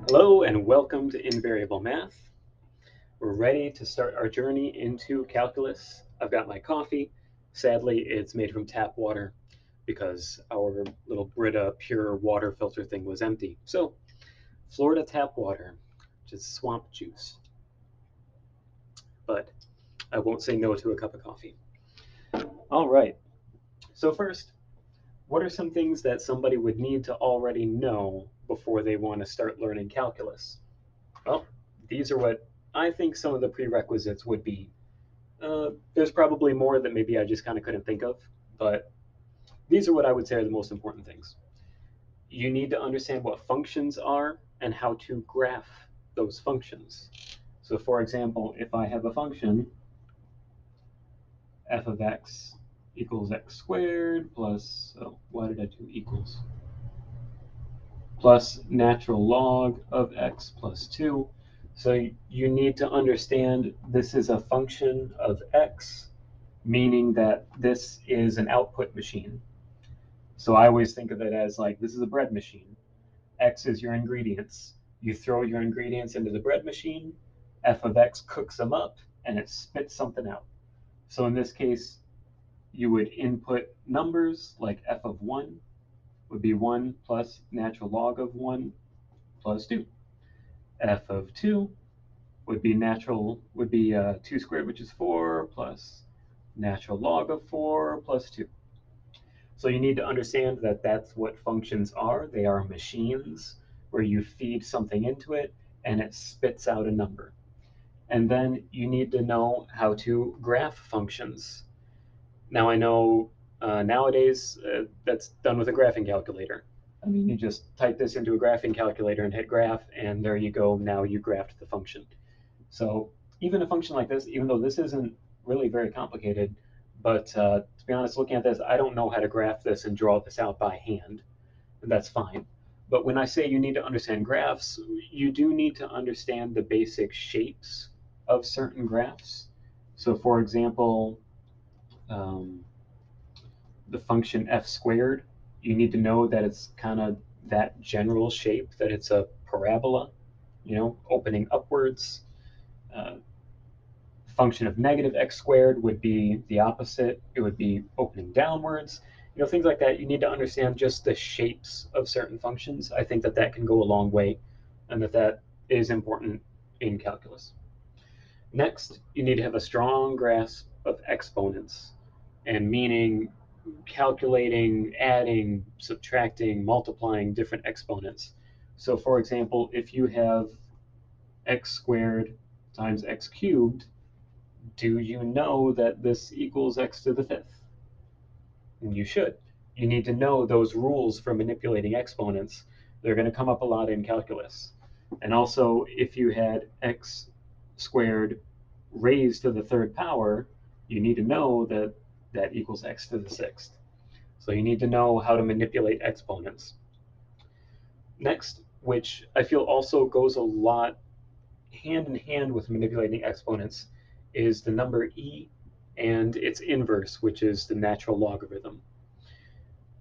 Hello and welcome to Invariable Math. We're ready to start our journey into calculus. I've got my coffee. Sadly, it's made from tap water because our little Brita pure water filter thing was empty. So, Florida tap water, which is swamp juice. But I won't say no to a cup of coffee. All right. So, first, what are some things that somebody would need to already know before they want to start learning calculus? Well, these are what I think some of the prerequisites would be. There's probably more that maybe I just kind of couldn't think of, but these are what I would say are the most important things. You need to understand what functions are and how to graph those functions. So, for example, if I have a function f of x equals x squared plus, oh, why did I do equals? Plus natural log of x plus 2. So you need to understand this is a function of x, meaning that this is an output machine. So I always think of it as like this is a bread machine. X is your ingredients. You throw your ingredients into the bread machine, f of x cooks them up, and it spits something out. So in this case, you would input numbers like f of 1 would be 1 plus natural log of 1 plus 2. F of 2 would be 2 squared, which is 4, plus natural log of 4 plus 2. So you need to understand that that's what functions are. They are machines where you feed something into it and it spits out a number. And then you need to know how to graph functions. Now I know nowadays that's done with a graphing calculator. I mean, you just type this into a graphing calculator and hit graph, and there you go. Now you graphed the function. So even a function like this, even though this isn't really very complicated, but to be honest, looking at this, I don't know how to graph this and draw this out by hand, and that's fine. But when I say you need to understand graphs, you do need to understand the basic shapes of certain graphs. So for example, um, the function f squared, you need to know that it's kind of that general shape, that it's a parabola, opening upwards. Uh, Function of negative x squared would be the opposite. It would be opening downwards. Things like that. You need to understand just the shapes of certain functions. I think that that can go a long way, and that that is important in calculus. Next, you need to have a strong grasp of exponents, and meaning calculating, adding, subtracting, multiplying different exponents. So, for example, if you have x squared times x cubed, do you know that this equals x to the fifth? And you should. You need to know those rules for manipulating exponents. They're going to come up a lot in calculus. And also, if you had x squared raised to the third power, you need to know that that equals x to the sixth. So you need to know how to manipulate exponents. Next, which I feel also goes a lot hand in hand with manipulating exponents, is the number e and its inverse, which is the natural logarithm.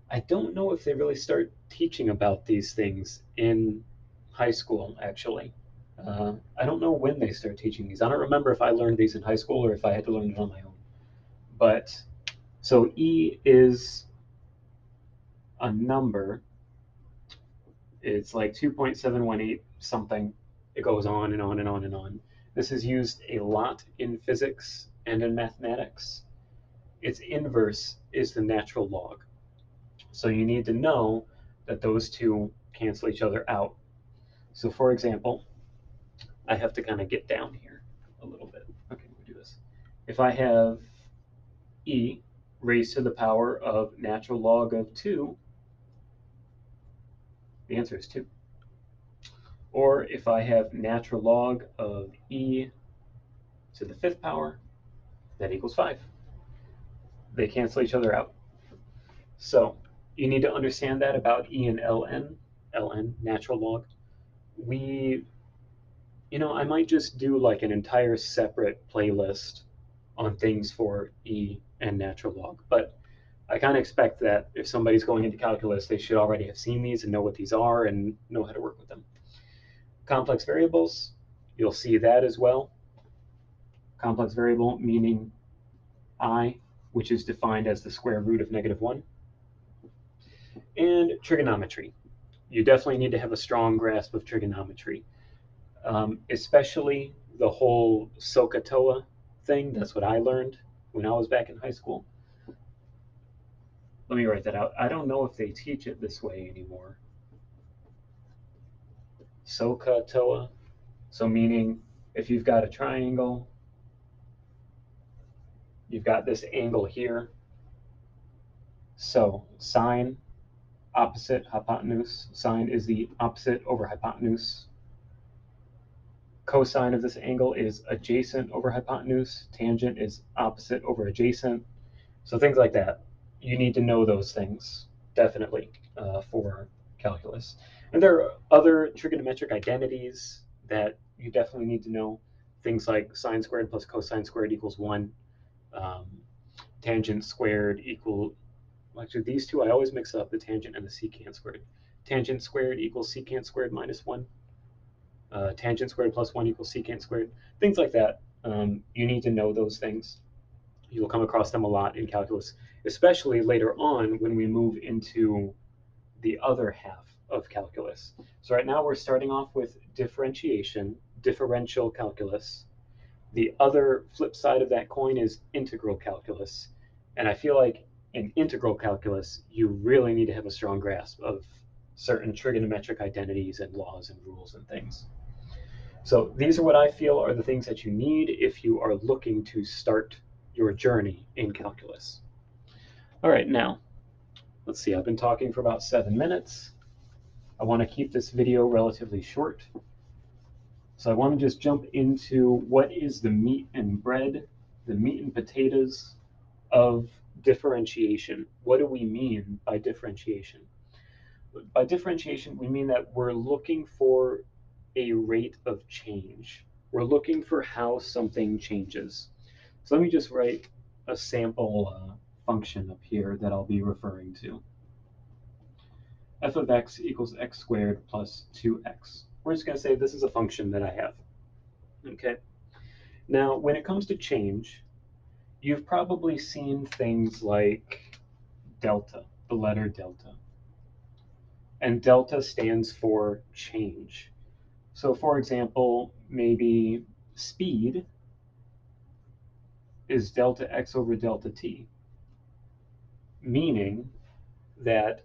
I don't know if they really start teaching about these things in high school, actually. I don't know when they start teaching these. I don't remember if I learned these in high school or if I had to learn it on my own. But so E is a number. It's like 2.718 something. It goes on and on and on and on. This is used a lot in physics and in mathematics. Its inverse is the natural log. So you need to know that those two cancel each other out. So for example, I have to kind of get down here a little bit. Okay, we'll do this. If I have e raised to the power of natural log of 2, the answer is 2. Or if I have natural log of e to the fifth power, that equals 5. They cancel each other out. So you need to understand that about e and ln, natural log. We I might just do like an entire separate playlist on things for E and natural log, but I kind of expect that if somebody's going into calculus, they should already have seen these and know what these are and know how to work with them. Complex variables, you'll see that as well. Complex variable meaning I, which is defined as the square root of -1. And trigonometry. You definitely need to have a strong grasp of trigonometry, especially the whole SOHCAHTOA thing. That's what I learned when I was back in high school. Let me write that out. I don't know if they teach it this way anymore. SOHCAHTOA. So meaning if you've got a triangle, you've got this angle here. So sine, opposite, hypotenuse. Sine is the opposite over hypotenuse. Cosine of this angle is adjacent over hypotenuse. Tangent is opposite over adjacent. So things like that. You need to know those things, definitely, for calculus. And there are other trigonometric identities that you definitely need to know. Things like sine squared plus cosine squared equals 1. Um, tangent squared equal, actually these two I always mix up, the tangent and the secant squared. Tangent squared equals secant squared minus 1. Tangent squared plus 1 equals secant squared. Things like that. You need to know those things. You'll come across them a lot in calculus, especially later on when we move into the other half of calculus. So right now we're starting off with differentiation, differential calculus. The other flip side of that coin is integral calculus. And I feel like in integral calculus, you really need to have a strong grasp of certain trigonometric identities and laws and rules and things. So these are what I feel are the things that you need if you are looking to start your journey in calculus. All right, now, let's see, I've been talking for about 7 minutes. I want to keep this video relatively short. So I want to just jump into what is the meat and bread, the meat and potatoes of differentiation. What do we mean by differentiation? By differentiation, we mean that we're looking for a rate of change. We're looking for how something changes. So let me just write a sample function up here that I'll be referring to. F of x equals x squared plus 2x. We're just going to say this is a function that I have. Okay. Now, when it comes to change, you've probably seen things like delta, the letter delta. And delta stands for change. So for example, maybe speed is delta x over delta t, meaning that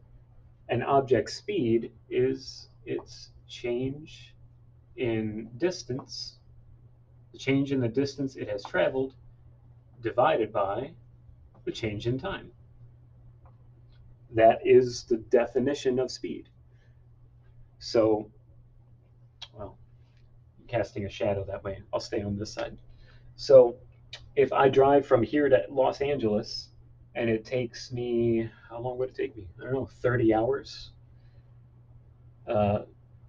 an object's speed is its change in distance, the change in the distance it has traveled, divided by the change in time. That is the definition of speed. So, well, casting a shadow that way, I'll stay on this side. So if I drive from here to Los Angeles and it takes me, how long would it take me? I don't know, 30 hours. Uh,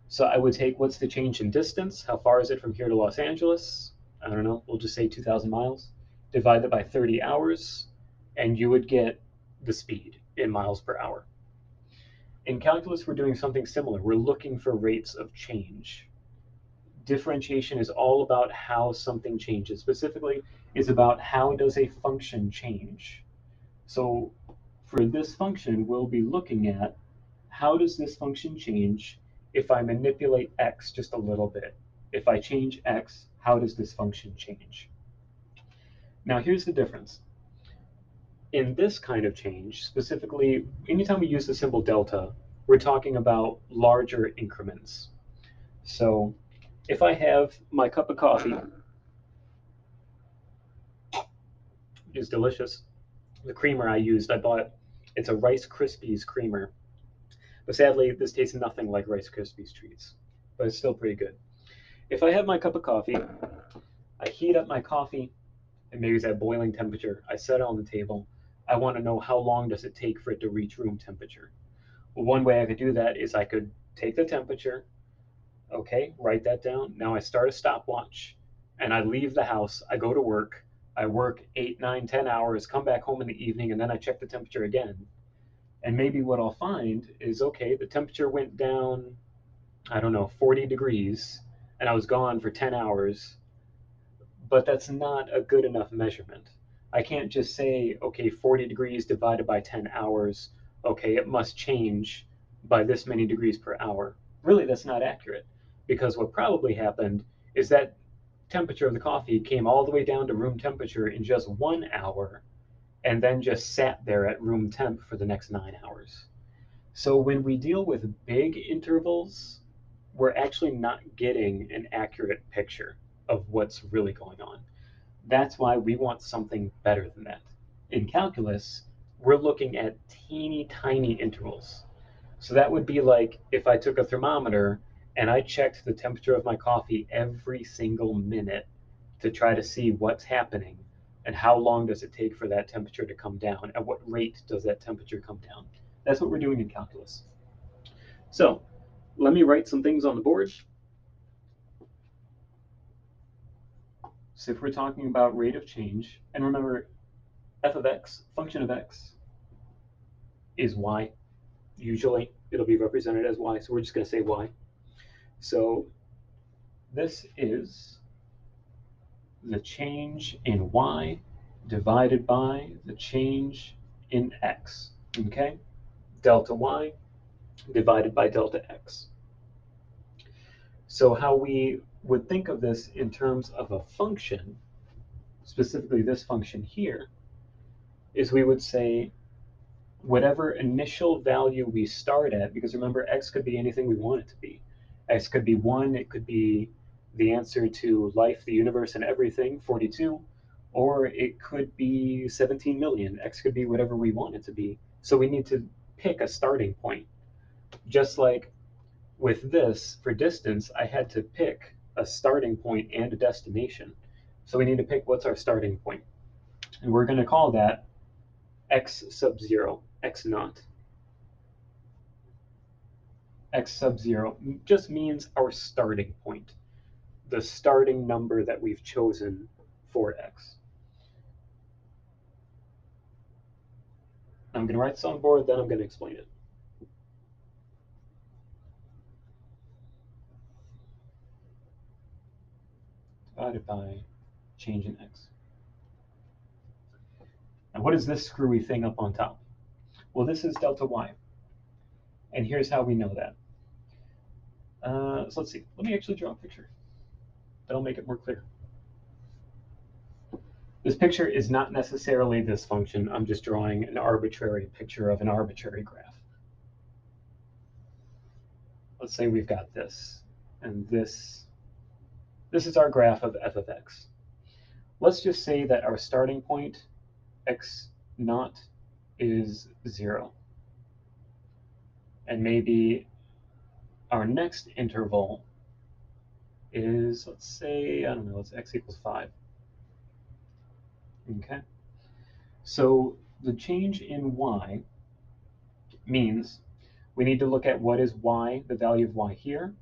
so I would take, what's the change in distance? How far is it from here to Los Angeles? I don't know, we'll just say 2,000 miles. Divide that by 30 hours, and you would get the speed in miles per hour. In calculus, we're doing something similar. We're looking for rates of change. Differentiation is all about how something changes. Specifically, it's about how does a function change. So for this function, we'll be looking at how does this function change if I manipulate x just a little bit. If I change x, how does this function change? Now here's the difference. In this kind of change, specifically, anytime we use the symbol delta, we're talking about larger increments. So if I have my cup of coffee, which is delicious, the creamer I used, I bought, it's a Rice Krispies creamer. But sadly, this tastes nothing like Rice Krispies treats, but it's still pretty good. If I have my cup of coffee, I heat up my coffee, and maybe it's at boiling temperature. I set it on the table. I want to know how long does it take for it to reach room temperature. Well, one way I could do that is I could take the temperature, okay, write that down. Now I start a stopwatch, and I leave the house. I go to work. I work 8, 9, 10 hours, come back home in the evening, and then I check the temperature again. And maybe what I'll find is, okay, the temperature went down, I don't know, 40 degrees, and I was gone for 10 hours, but that's not a good enough measurement. I can't just say, okay, 40 degrees divided by 10 hours, okay, it must change by this many degrees per hour. Really, that's not accurate, because what probably happened is that temperature of the coffee came all the way down to room temperature in just 1 hour and then just sat there at room temp for the next 9 hours. So when we deal with big intervals, we're actually not getting an accurate picture of what's really going on. That's why we want something better than that. In calculus, we're looking at teeny tiny intervals. So that would be like if I took a thermometer and I checked the temperature of my coffee every single minute to try to see what's happening and how long does it take for that temperature to come down, at what rate does that temperature come down. That's what we're doing in calculus. So let me write some things on the board. So if we're talking about rate of change, and remember, f of x, function of x, is y. Usually it'll be represented as y, so we're just going to say y. So this is the change in y divided by the change in x, okay? Delta y divided by delta x. So how we would think of this in terms of a function, specifically this function here, is we would say whatever initial value we start at, because remember, x could be anything we want it to be. X could be 1, it could be the answer to life, the universe, and everything, 42, or it could be 17 million. X could be whatever we want it to be. So we need to pick a starting point. Just like with this, for distance, I had to pick a starting point and a destination. So we need to pick what's our starting point. And we're going to call that x sub 0, x naught. X sub 0 just means our starting point, the starting number that we've chosen for x. I'm going to write this on the board, then I'm going to explain it. Divided by change in x. And what is this screwy thing up on top? Well, this is delta y. And here's how we know that. So let's see. Let me actually draw a picture. That'll make it more clear. This picture is not necessarily this function. I'm just drawing an arbitrary picture of an arbitrary graph. Let's say we've got this, and this is our graph of f of x. Let's just say that our starting point, x naught, is 0. And maybe our next interval is, let's say, I don't know, it's x equals 5. Okay? So the change in y means we need to look at what is y, the value of y here,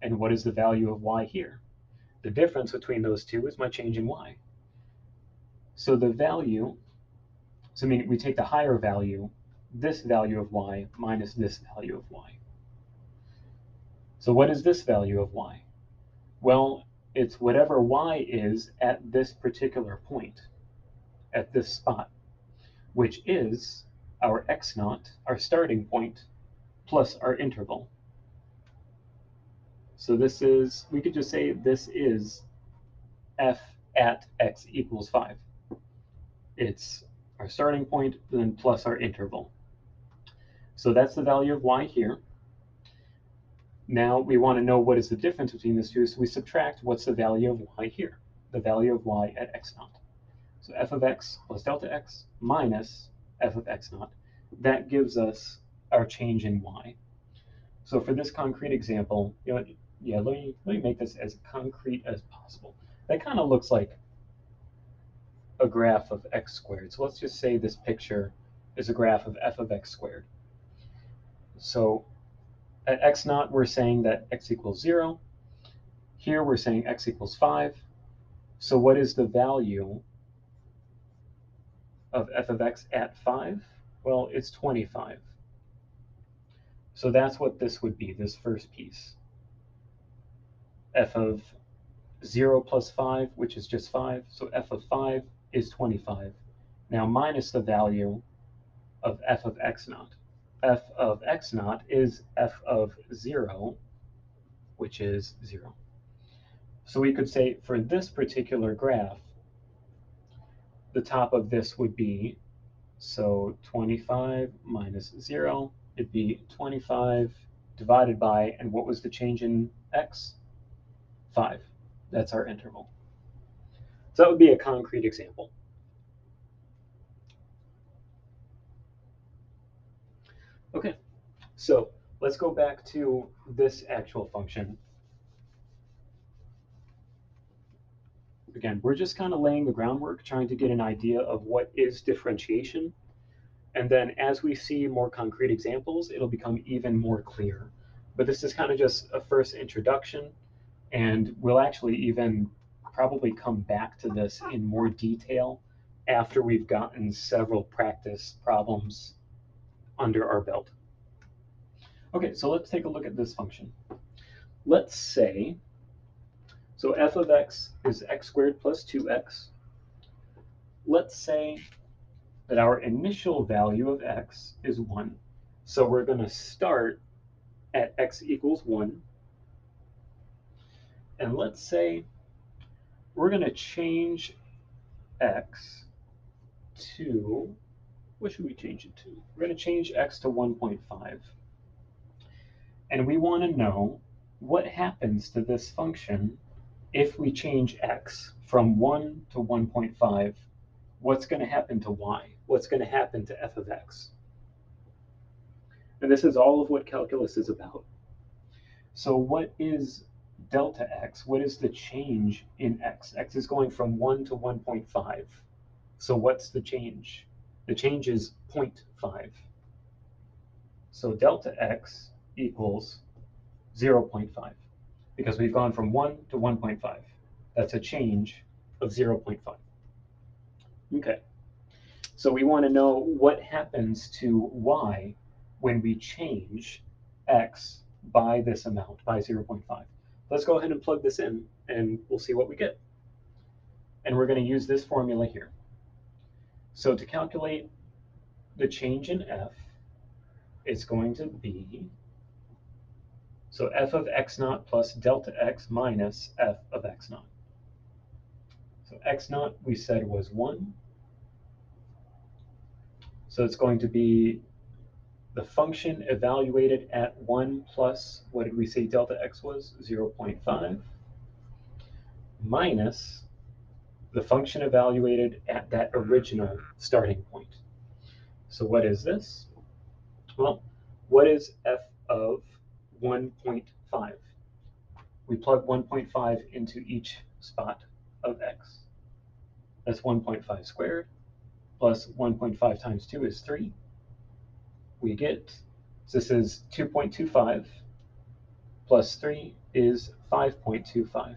and what is the value of y here. The difference between those two is my change in y. So the value, so I mean, we take the higher value, this value of y minus this value of y. So what is this value of y? Well, it's whatever y is at this particular point, at this spot, which is our x naught, our starting point, plus our interval. So this is, we could just say this is f at x equals 5. It's our starting point, then plus our interval. So that's the value of y here. Now we want to know what is the difference between these two, so we subtract what's the value of y here, the value of y at x naught. So f of x plus delta x minus f of x naught. That gives us our change in y. So for this concrete example, let me make this as concrete as possible. That kind of looks like a graph of x squared. So let's just say this picture is a graph of f of x squared. So at x naught, we're saying that x equals 0. Here, we're saying x equals 5. So what is the value of f of x at 5? Well, it's 25. So that's what this would be, this first piece. f of 0 plus 5, which is just 5. So f of 5 is 25. Now minus the value of f of x naught. F of x naught is f of 0, which is 0. So we could say for this particular graph, the top of this would be, so 25 minus 0, it'd be 25 divided by, and what was the change in x? 5. That's our interval. So that would be a concrete example. Okay, so let's go back to this actual function. Again, we're just kind of laying the groundwork, trying to get an idea of what is differentiation. And then as we see more concrete examples, it'll become even more clear. But this is kind of just a first introduction, and we'll actually even probably come back to this in more detail after we've gotten several practice problems under our belt. Okay, so let's take a look at this function. Let's say, so f of x is x squared plus 2x. Let's say that our initial value of x is 1. So we're going to start at x equals 1. And let's say we're going to change x to, what should we change it to? We're going to change x to 1.5. And we want to know what happens to this function if we change x from 1 to 1.5. What's going to happen to y? What's going to happen to f of x? And this is all of what calculus is about. So what is delta x? What is the change in x? X is going from 1 to 1.5. So what's the change? The change is 0.5. So delta x equals 0.5 because we've gone from 1 to 1.5. That's a change of 0.5. Okay, so we want to know what happens to y when we change x by this amount, by 0.5. Let's go ahead and plug this in, and we'll see what we get. And we're going to use this formula here. So to calculate the change in f, it's going to be, so f of x naught plus delta x minus f of x naught. So x naught we said was 1. So it's going to be the function evaluated at 1 plus, what did we say delta x was? 0.5 minus the function evaluated at that original starting point. So what is this? Well, what is f of 1.5? We plug 1.5 into each spot of x. That's 1.5 squared plus 1.5 times 2 is 3. We get, so this is 2.25 plus 3 is 5.25.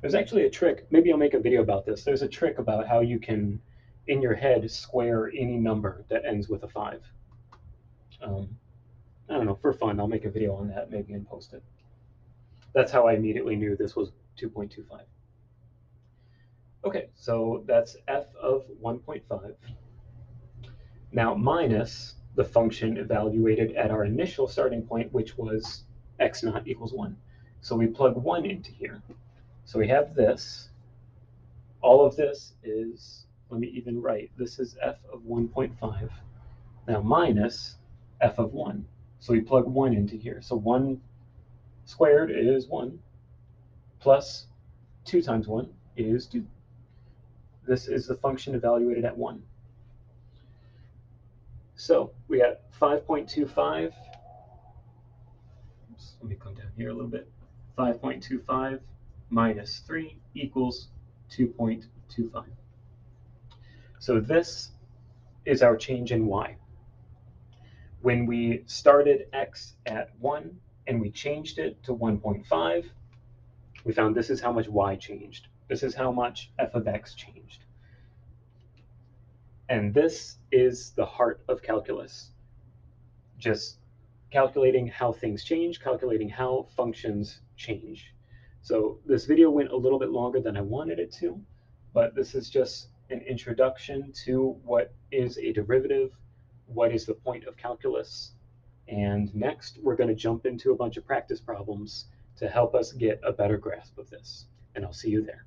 There's actually a trick, maybe I'll make a video about this. There's a trick about how you can, in your head, square any number that ends with a 5. I don't know, for fun, I'll make a video on that maybe and post it. That's how I immediately knew this was 2.25. Okay, so that's f of 1.5. Now minus the function evaluated at our initial starting point, which was x naught equals 1. So we plug 1 into here. So we have this. All of this is, let me even write, this is f of 1.5. Now minus f of 1. So we plug 1 into here. So 1 squared is 1, plus 2 times 1 is 2. This is the function evaluated at 1. So we got 5.25. Let me come down here a little bit. 5.25 minus 3 equals 2.25. So this is our change in y. When we started x at 1 and we changed it to 1.5, we found this is how much y changed. This is how much f of x changed. And this is the heart of calculus. Just calculating how things change, calculating how functions change. So this video went a little bit longer than I wanted it to, but this is just an introduction to what is a derivative, what is the point of calculus, and next we're going to jump into a bunch of practice problems to help us get a better grasp of this. And I'll see you there.